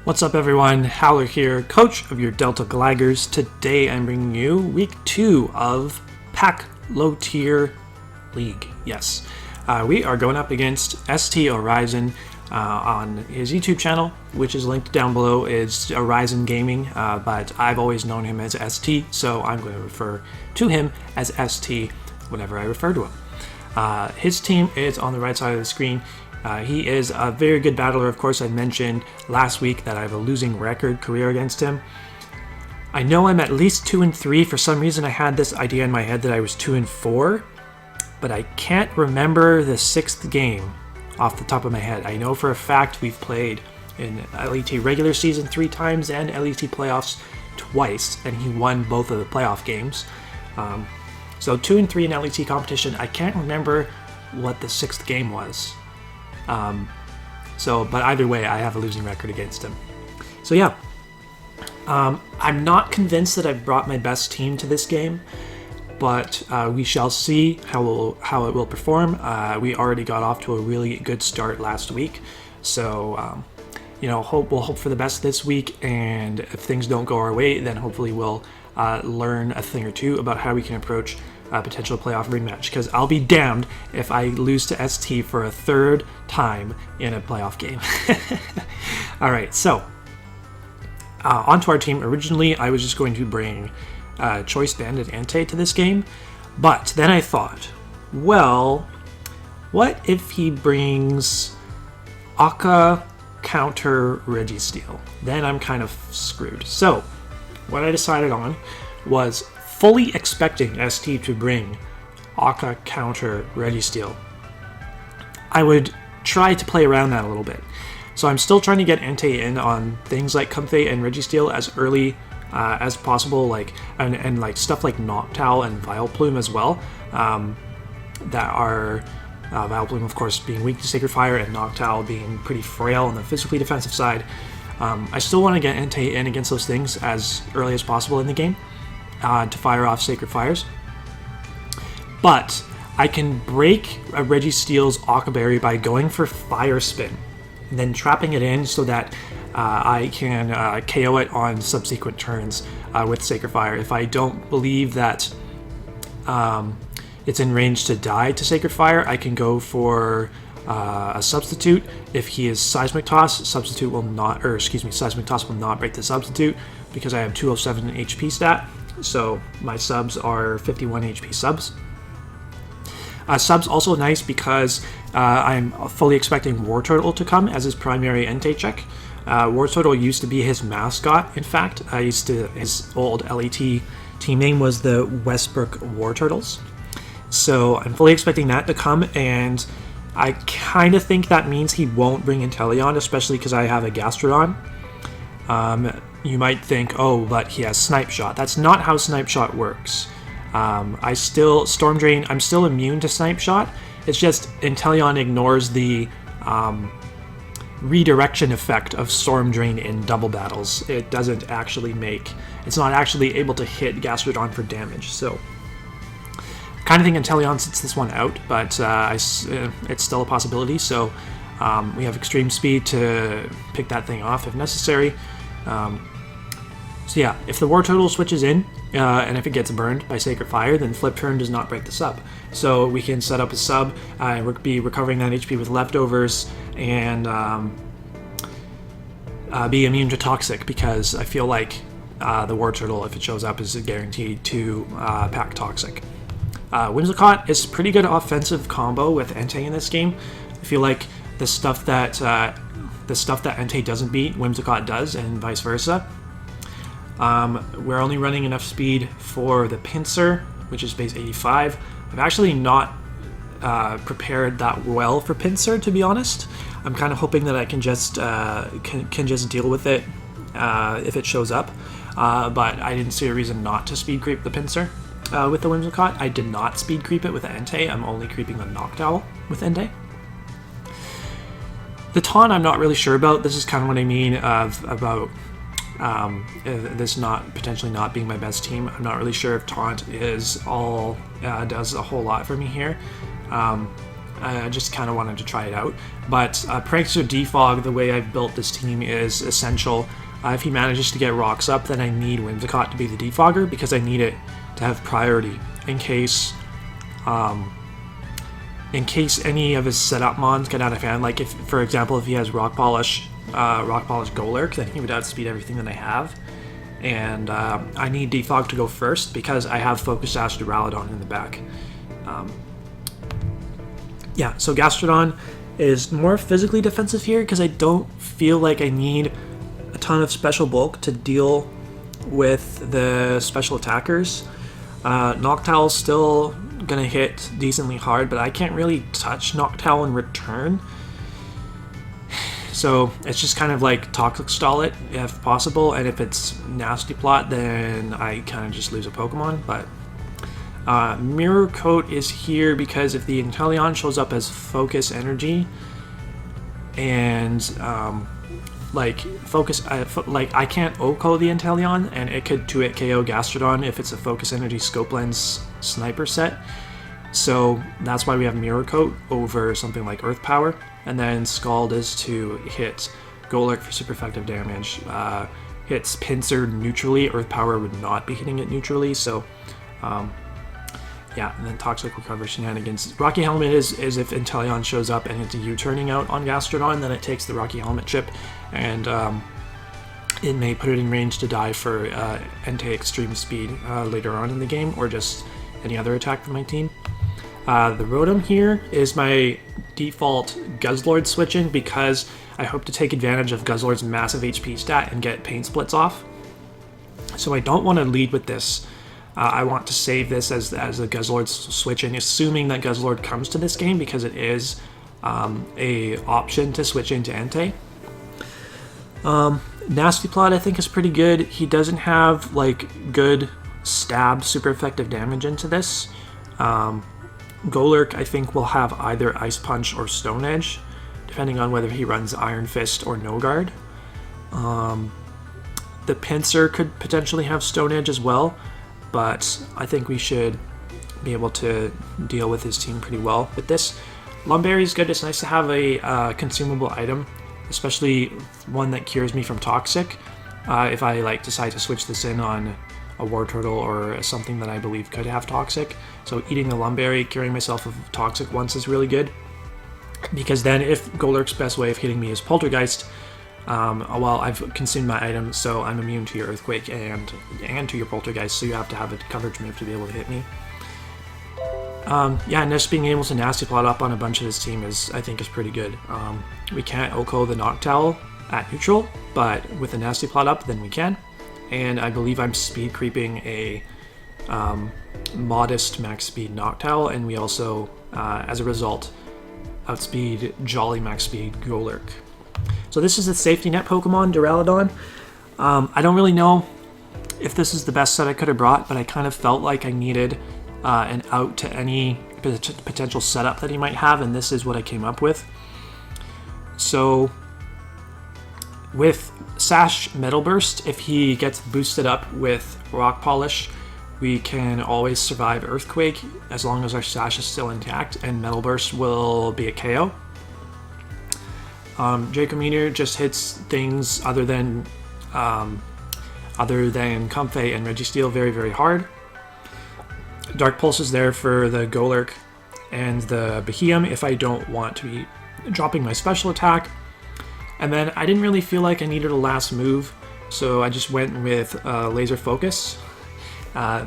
What's up everyone, Howler here, coach of your Delta Gligars. Today I'm bringing you week 2 of PAC Low Tier League. Yes, we are going up against ST Orizan on his YouTube channel, which is linked down below. It's Orizan Gaming, but I've always known him as ST, so I'm going to refer to him as ST whenever I refer to him. His team is on the right side of the screen. He is a very good battler. Of course, I mentioned last week that I have a losing record career against him. I know I'm at least 2-3. For some reason, I had this idea in my head that I was 2-4, but I can't remember the 6th game off the top of my head. I know for a fact we've played in LET regular season 3 times and LET playoffs twice, and he won both of the playoff games. So 2-3 in LET competition. I can't remember what the 6th game was. But either way, I have a losing record against him. So yeah, I'm not convinced that I've brought my best team to this game, but we shall see how it will perform. We already got off to a really good start last week, so we'll hope for the best this week. And if things don't go our way, then hopefully we'll learn a thing or two about how we can approach a potential playoff rematch, because I'll be damned if I lose to ST for a 3rd time in a playoff game. Alright, so onto our team. Originally, I was just going to bring Choice Bandit Entei to this game, but then I thought, well, what if he brings Aka counter Registeel? Then I'm kind of screwed. So what I decided on was fully expecting ST to bring Aka counter Registeel. I would try to play around that a little bit. So I'm still trying to get Entei in on things like Comfey and Registeel as early as possible, and like stuff like Noctowl and Vileplume as well. That are Vileplume, of course, being weak to Sacred Fire, and Noctowl being pretty frail on the physically defensive side. I still want to get Entei in against those things as early as possible in the game, to fire off Sacred Fires. But I can break a Registeel's Aka Berry by going for Fire Spin, and then trapping it in so that I can KO it on subsequent turns with Sacred Fire. If I don't believe that it's in range to die to Sacred Fire, I can go for a Substitute. If he is Seismic Toss, Substitute will not, Seismic Toss will not break the Substitute because I have 207 HP stat. So my subs are 51 HP subs. Subs also nice because I'm fully expecting Wartortle to come as his primary Entei check. Wartortle used to be his mascot, in fact. His old LET team name was the Westbrook Wartortles. So I'm fully expecting that to come, and I kind of think that means he won't bring Inteleon, especially because I have a Gastrodon. You might think, oh, but he has Snipe Shot. That's not how Snipe Shot works. Storm Drain, I'm still immune to Snipe Shot. It's just Inteleon ignores the redirection effect of Storm Drain in double battles. It doesn't actually it's not actually able to hit Gastrodon for damage. So kind of think Inteleon sits this one out, but it's still a possibility. So we have extreme speed to pick that thing off if necessary. So yeah, if the Wartortle switches in, and if it gets burned by Sacred Fire, then Flip Turn does not break the sub. So we can set up a sub, be recovering that HP with leftovers, and be immune to Toxic, because I feel like the Wartortle, if it shows up, is guaranteed to pack Toxic. Whimsicott is a pretty good offensive combo with Entei in this game. I feel like the stuff that Entei doesn't beat, Whimsicott does, and vice versa. We're only running enough speed for the Pinsir, which is base 85. I've actually not prepared that well for Pinsir, to be honest. I'm kind of hoping that I can just deal with it if it shows up. But I didn't see a reason not to speed creep the Pinsir with the Whimsicott. I did not speed creep it with the Entei. I'm only creeping the Noctowl with Entei. The Taunt I'm not really sure about. This is kind of what I mean about this potentially not being my best team. I'm not really sure if Taunt does a whole lot for me here. I just kind of wanted to try it out. But Prankster Defog, the way I've built this team, is essential. If he manages to get rocks up, then I need Whimsicott to be the defogger because I need it to have priority in case any of his setup mons get out of hand. Like if, for example, if he has Rock Polish Golurk, then he would outspeed everything that I have. And I need Defog to go first because I have Focus Sash Duraludon in the back. Yeah, so Gastrodon is more physically defensive here because I don't feel like I need a ton of special bulk to deal with the special attackers. Noctowl's still gonna hit decently hard, but I can't really touch Noctowl in return. So it's just kind of like Toxic Stall it if possible, and if it's Nasty Plot, then I kind of just lose a Pokemon. But Mirror Coat is here because if the Inteleon shows up as Focus Energy and like I can't OHKO the Inteleon, and it could 2-hit KO Gastrodon if it's a Focus Energy Scope Lens Sniper set. So that's why we have Mirror Coat over something like Earth Power. And then Scald is to hit Golurk for super effective damage. Hits Pinsir neutrally. Earth Power would not be hitting it neutrally. So yeah, and then Toxic Recover Shenanigans. Rocky Helmet is if Inteleon shows up and it's U-turning out on Gastrodon, then it takes the Rocky Helmet chip, and it may put it in range to die for Entei Extreme Speed later on in the game, or just any other attack from my team. The Rotom here is my default Guzzlord switch-in because I hope to take advantage of Guzzlord's massive HP stat and get Pain Splits off. So I don't want to lead with this. I want to save this as a Guzzlord switch-in, assuming that Guzzlord comes to this game because it is a option to switch into Entei. Nasty Plot I think is pretty good. He doesn't have like good stab super effective damage into this. Golurk I think will have either Ice Punch or Stone Edge, depending on whether he runs Iron Fist or No Guard. The Pinsir could potentially have Stone Edge as well, but I think we should be able to deal with his team pretty well with this. Lumberry is good. It's nice to have a consumable item, especially one that cures me from Toxic. If I like decide to switch this in on a Wartortle or something that I believe could have Toxic. So eating the Lumberry, curing myself of Toxic once is really good. Because then if Golurk's best way of hitting me is Poltergeist, well, I've consumed my item, so I'm immune to your Earthquake and to your Poltergeist, so you have to have a coverage move to be able to hit me. Yeah, and just being able to Nasty Plot up on a bunch of this team I think is pretty good. We can't OHKO the Noctowl at neutral, but with a Nasty Plot up, then we can. And I believe I'm speed creeping a modest max speed Noctowl, and we also, as a result, outspeed Jolly max speed Golurk. So this is a safety net Pokemon, Duraludon. I don't really know if this is the best set I could have brought, but I kind of felt like I needed an out to any potential setup that he might have, and this is what I came up with. So with Sash Metal Burst, if he gets boosted up with Rock Polish, we can always survive Earthquake as long as our Sash is still intact, and Metal Burst will be a KO. Draco Meteor just hits things other than Comfey and Registeel very, very hard. Dark Pulse is there for the Golurk and the Beheeyem if I don't want to be dropping my special attack. And then I didn't really feel like I needed a last move, so I just went with Laser Focus.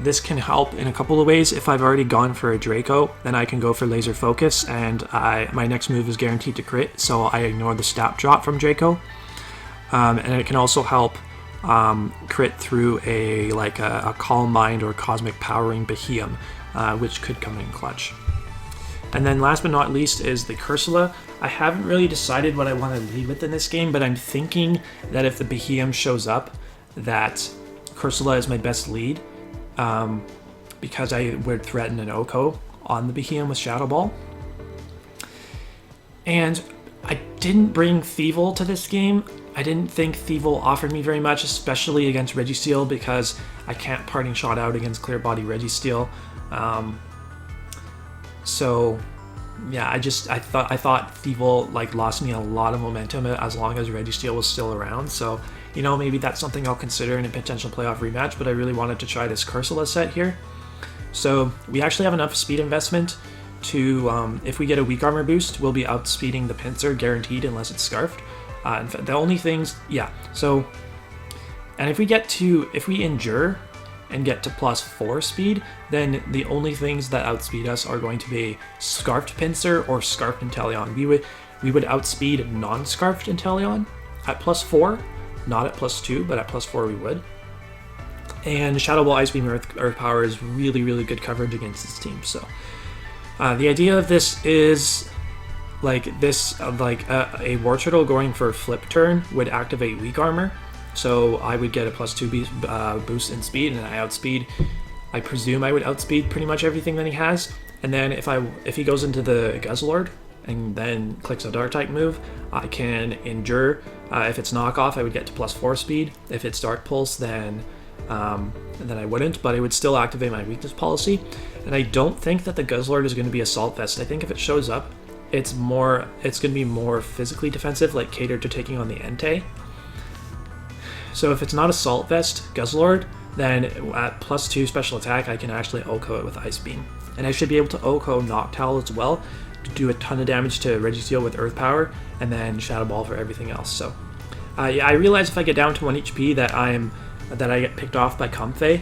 This can help in a couple of ways. If I've already gone for a Draco, then I can go for Laser Focus, and my next move is guaranteed to crit, so I ignore the stat drop from Draco. And it can also help crit through a Calm Mind or Cosmic Powering Beheeyem, which could come in clutch. And then last but not least is the Cursula. I haven't really decided what I want to lead with in this game, but I'm thinking that if the Beheeyem shows up, that Cursula is my best lead, because I would threaten an OHKO on the Beheeyem with Shadow Ball. And I didn't bring Thievul to this game. I didn't think Thievul offered me very much, especially against Registeel, because I can't Parting Shot out against Clear Body Registeel. So yeah, I thought Thievul like lost me a lot of momentum as long as Registeel was still around. So, you know, maybe that's something I'll consider in a potential playoff rematch, but I really wanted to try this Cursula set here. So we actually have enough speed investment to, if we get a weak armor boost, we'll be outspeeding the Pinsir guaranteed unless it's Scarfed. In fact, the only things, yeah, so, and if we endure and get to +4 speed, then the only things that outspeed us are going to be Scarfed Pinsir or Scarfed Inteleon. We would outspeed non-Scarfed Inteleon at +4, not at +2, but at +4 we would. And Shadow Ball, Ice Beam, Earth Power is really, really good coverage against this team. So the idea of this is like this, a Wartortle going for a flip turn would activate weak armor. So I would get a +2 boost in speed, and I presume I would outspeed pretty much everything that he has. And then if he goes into the Guzzlord and then clicks a Dark type move, I can endure. If it's knockoff, I would get to +4 speed. If it's Dark Pulse, then I wouldn't, but it would still activate my weakness policy. And I don't think that the Guzzlord is going to be Assault Vest. I think if it shows up, it's going to be more physically defensive, like catered to taking on the Entei. So if it's not Assault Vest Guzzlord, then at +2 special attack, I can actually OHKO it with Ice Beam. And I should be able to OHKO Noctowl as well to do a ton of damage to Registeel with Earth Power, and then Shadow Ball for everything else. So yeah, I realize if I get down to 1 HP that I get picked off by Comfey,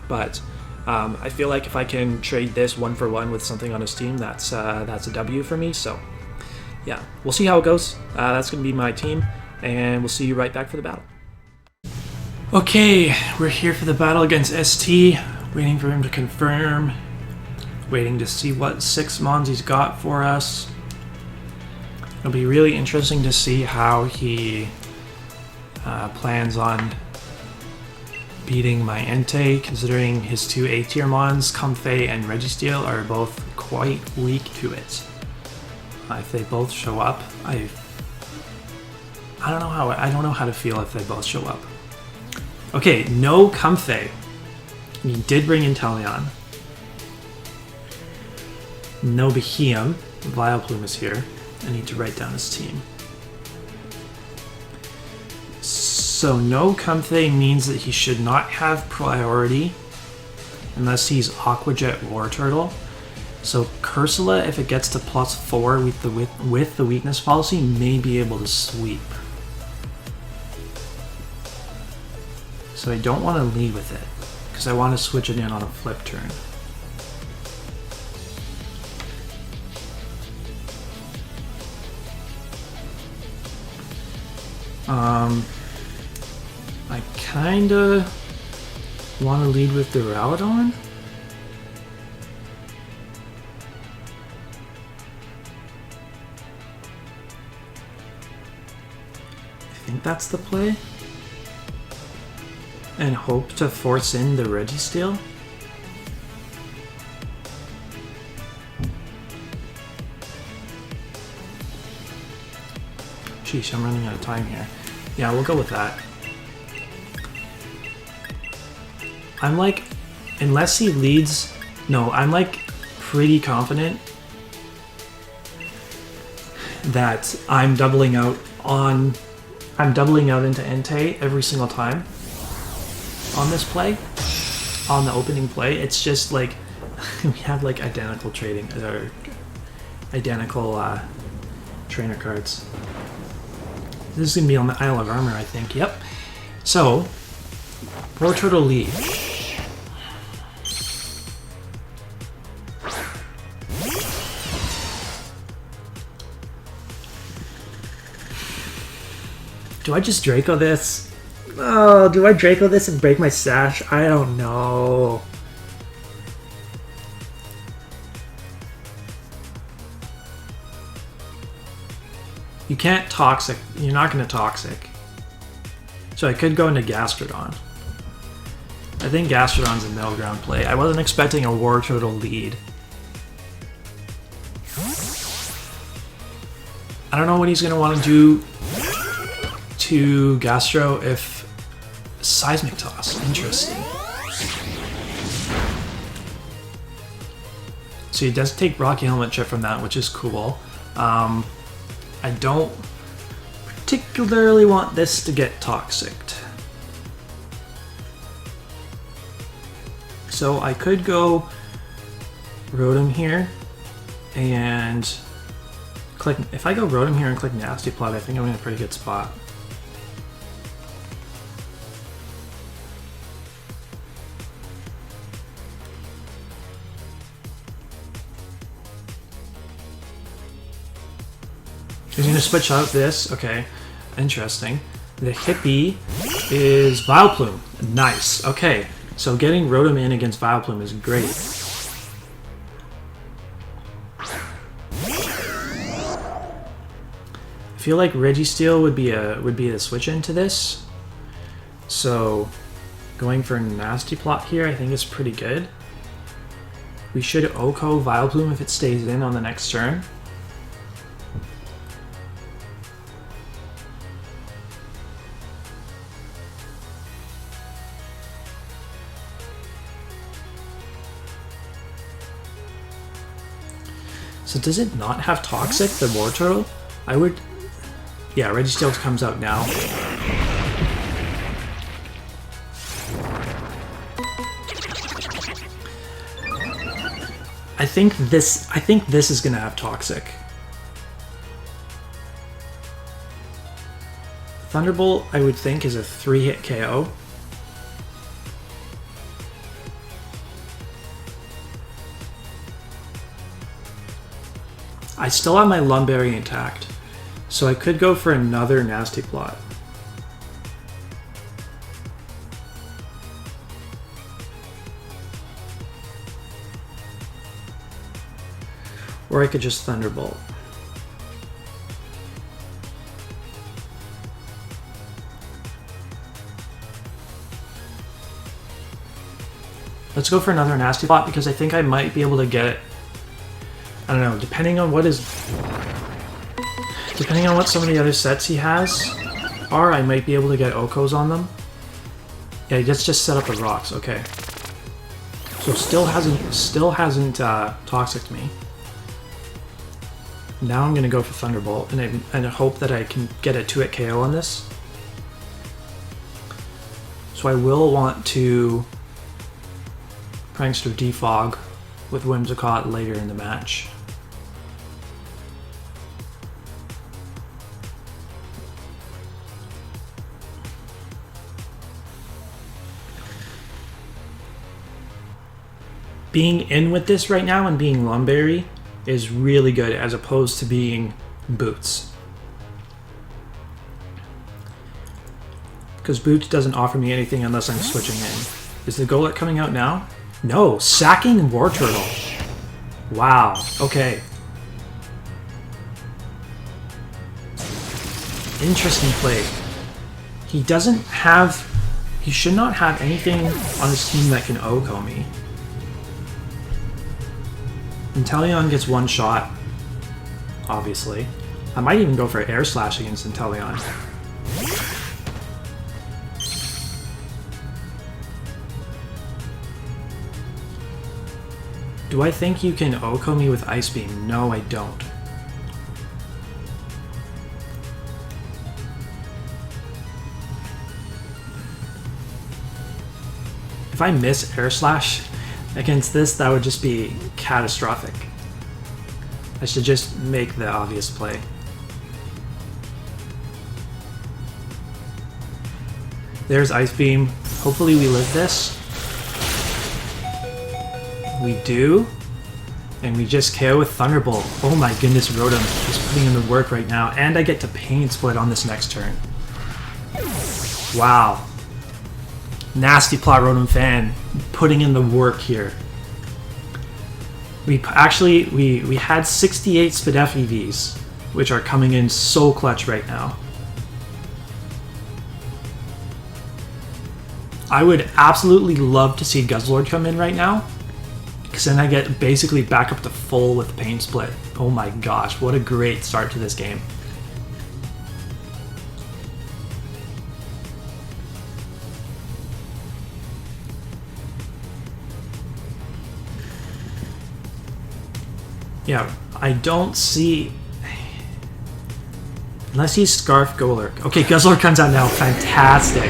but I feel like if I can trade this 1-for-1 with something on his team, that's a W for me. So yeah, we'll see how it goes. That's going to be my team, and we'll see you right back for the battle. Okay, we're here for the battle against ST, waiting for him to confirm, waiting to see what 6 mons he's got for us. It'll be really interesting to see how he plans on beating my Entei, considering his 2 A-tier mons, Comfey and Registeel, are both quite weak to it. If they both show up, I don't know how to feel if they both show up. Okay, no Comfey. He did bring Inteleon. No Behemoth. Vileplume is here. I need to write down his team. So no Comfey means that he should not have priority unless he's Aqua Jet Wartortle. So Cursula, if it gets to +4 with the weakness policy, may be able to sweep. So I don't want to lead with it, because I want to switch it in on a flip turn. I kinda want to lead with the Rowdon. I think that's the play. And hope to force in the Registeel. Sheesh, I'm running out of time here. Yeah, we'll go with that. I'm like, unless he leads, no, I'm like pretty confident that I'm doubling out into Entei every single time on this play, on the opening play. It's just like, we have like identical trading, or identical trainer cards. This is going to be on the Isle of Armor, I think. Yep. So, Wartortle lead. Do I just Draco this? Oh, do I Draco this and break my sash? I don't know. You can't Toxic. You're not going to Toxic. So I could go into Gastrodon. I think Gastrodon's a middle ground play. I wasn't expecting a Wartortle lead. I don't know what he's going to want to do to Gastro if Seismic Toss. Interesting. So he does take Rocky Helmet chip from that, which is cool. I don't particularly want this to get toxicked. So I could go Rotom here and click. If I go Rotom here and click Nasty Plot, I think I'm in a pretty good spot. He's gonna switch out this. Okay, interesting. The Hippie is Vileplume. Nice. Okay, so getting Rotom in against Vileplume is great. I feel like Registeel would be a switch into this. So going for Nasty Plot here, I think is pretty good. We should OHKO Vileplume if it stays in on the next turn. So does it not have Toxic, the Wartortle? I would... Yeah, Registeel comes out now. I think this is gonna have Toxic. Thunderbolt, I would think, is a 3-hit KO. I still have my Lumberry intact, so I could go for another Nasty Plot. Or I could just Thunderbolt. Let's go for another Nasty Plot because I think I might be able to get it. I don't know, depending on what some of the other sets he has are, I might be able to get OHKOs on them. Yeah, let's just set up the rocks, okay. So still hasn't toxicked me. Now I'm gonna go for Thunderbolt and hope that I can get a 2-hit KO on this. So I will want to Prankster Defog with Whimsicott later in the match. Being in with this right now and being Lumberry is really good as opposed to being Boots. Because Boots doesn't offer me anything unless I'm switching in. Is the Golett coming out now? No, sacking Wartortle. Wow, okay. Interesting play. He should not have anything on his team that can OHKO me. Inteleon gets one shot, obviously. I might even go for Air Slash against Inteleon. Do I think you can OHKO me with Ice Beam? No, I don't. If I miss Air Slash against this, that would just be catastrophic. I should just make the obvious play. There's Ice Beam. Hopefully we live this. We do. And we just KO with Thunderbolt. Oh my goodness, Rotom is putting in the work right now. And I get to Pain Split on this next turn. Wow. Nasty Plot Rotom-Fan putting in the work here. We had 68 Spadef EVs, which are coming in so clutch right now. I would absolutely love to see Guzzlord come in right now, because then I get basically back up to full with Pain Split. Oh my gosh, what a great start to this game. Yeah, I don't see... Unless he's Scarf Golurk. Okay, Guzzlord comes out now. Fantastic.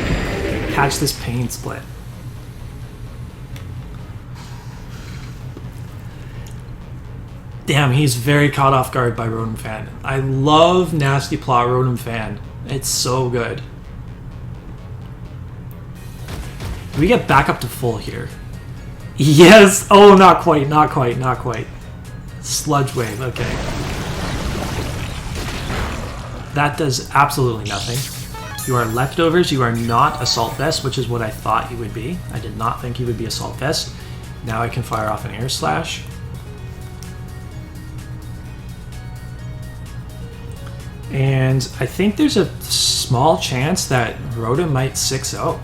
Catch this Pain Split. Damn, he's very caught off guard by Rotom-Fan. I love Nasty Plot Rotom-Fan. It's so good. Do we get back up to full here? Yes! Oh, not quite, not quite, not quite. Sludge Wave, okay. That does absolutely nothing. You are Leftovers, you are not Assault Vest, which is what I thought he would be. I did not think he would be Assault Vest. Now I can fire off an Air Slash. And I think there's a small chance that Rotom might 6-0.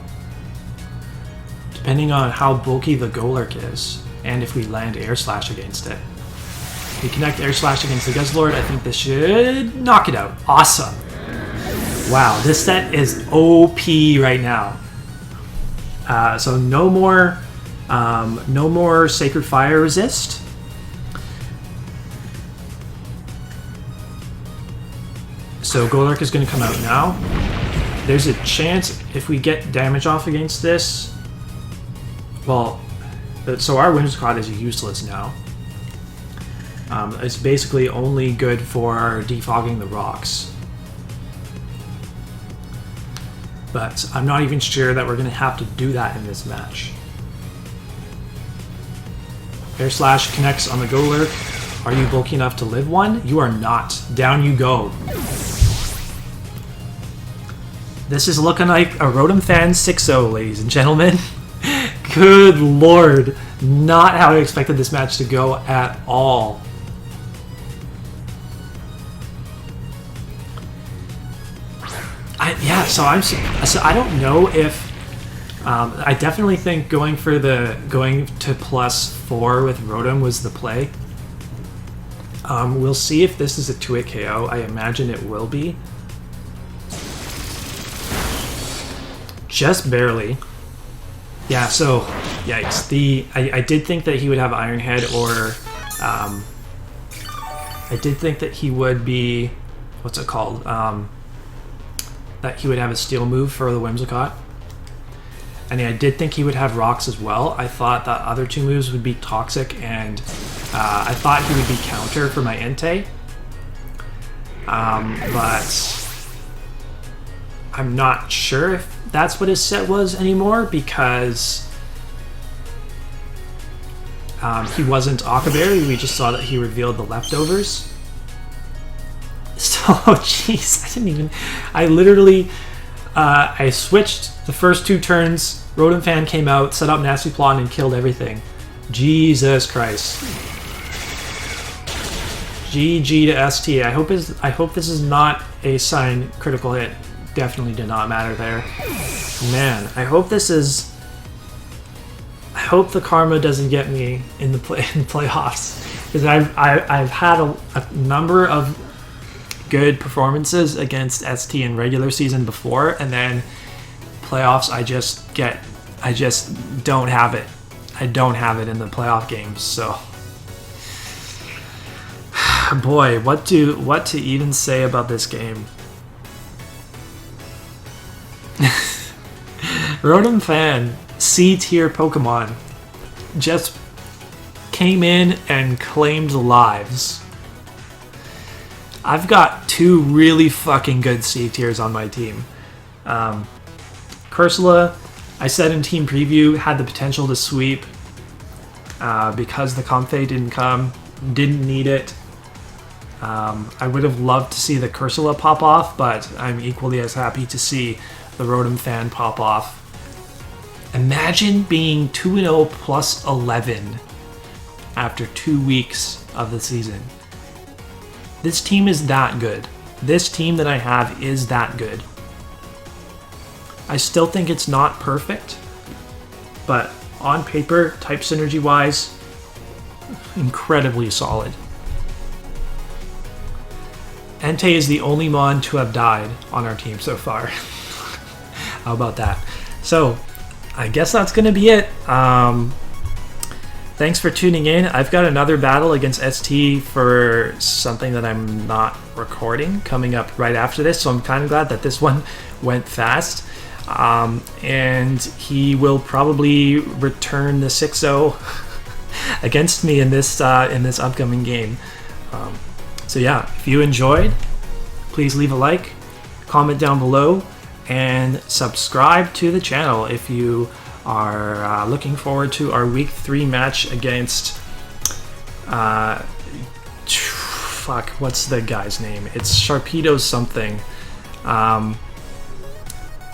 Depending on how bulky the Golurk is, and if we land Air Slash against it. If we connect Air Slash against the Guzzlord, I think this should knock it out. Awesome. Wow, this set is OP right now. So no more Sacred Fire Resist. So Golurk is going to come out now. There's a chance if we get damage off against this. Well, so our Whimsicott is useless now. It's basically only good for defogging the rocks. But I'm not even sure that we're going to have to do that in this match. Air Slash connects on the Golurk. Are you bulky enough to live one? You are not. Down you go. This is looking like a Rotom-Fan 6-0, ladies and gentlemen. Good lord. Not how I expected this match to go at all. So I don't know if I definitely think going to +4 with Rotom was the play. We'll see if this is a 2-hit KO. I imagine it will be. Just barely. Yeah, so yikes. I did think that he would have Iron Head, or I did think that he would be, what's it called? That he would have a Steel move for the Whimsicott. And I did think he would have Rocks as well. I thought that other two moves would be Toxic, and I thought he would be Counter for my Entei. But I'm not sure if that's what his set was anymore, because he wasn't Okaberry. We just saw that he revealed the Leftovers. So, jeez, I literally, I switched the first 2 turns, Rotom-Fan came out, set up Nasty Plot, and killed everything. Jesus Christ. GG to ST. I hope this is not a sign critical hit. Definitely did not matter there. Man, I hope the karma doesn't get me in the playoffs, because I've had a number of good performances against ST in regular season before, and then playoffs I just don't have it. I don't have it in the playoff games. So boy, what to even say about this game. Rotom-Fan, C-tier Pokemon, just came in and claimed lives. I've got 2 really fucking good C-tiers on my team. Cursula, I said in team preview, had the potential to sweep because the Comfey didn't come, didn't need it. I would have loved to see the Cursula pop off, but I'm equally as happy to see the Rotom-Fan pop off. Imagine being 2-0 plus 11 after 2 weeks of the season. This team is that good. This team that I have is that good. I still think it's not perfect, but on paper, type synergy wise, incredibly solid. Entei is the only Mon to have died on our team so far. How about that? So, I guess that's going to be it. thanks for tuning in. I've got another battle against ST for something that I'm not recording coming up right after this, so I'm kind of glad that this one went fast. And he will probably return the 6-0 against me in this upcoming game. So yeah, if you enjoyed, please leave a like, comment down below, and subscribe to the channel if you are looking forward to our week 3 match against what's the guy's name? It's Sharpedo something.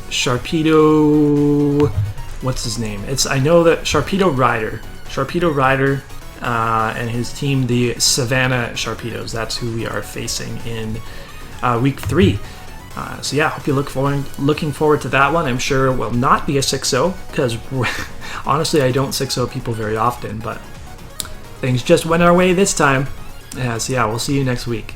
Sharpedo, what's his name? I know that SharpedoRider and his team, the Savannah Sharpedos. That's who we are facing in week 3. So yeah, hope you looking forward to that one. I'm sure it will not be a 6-0 because honestly, I don't 6-0 people very often, but things just went our way this time. So yeah, we'll see you next week.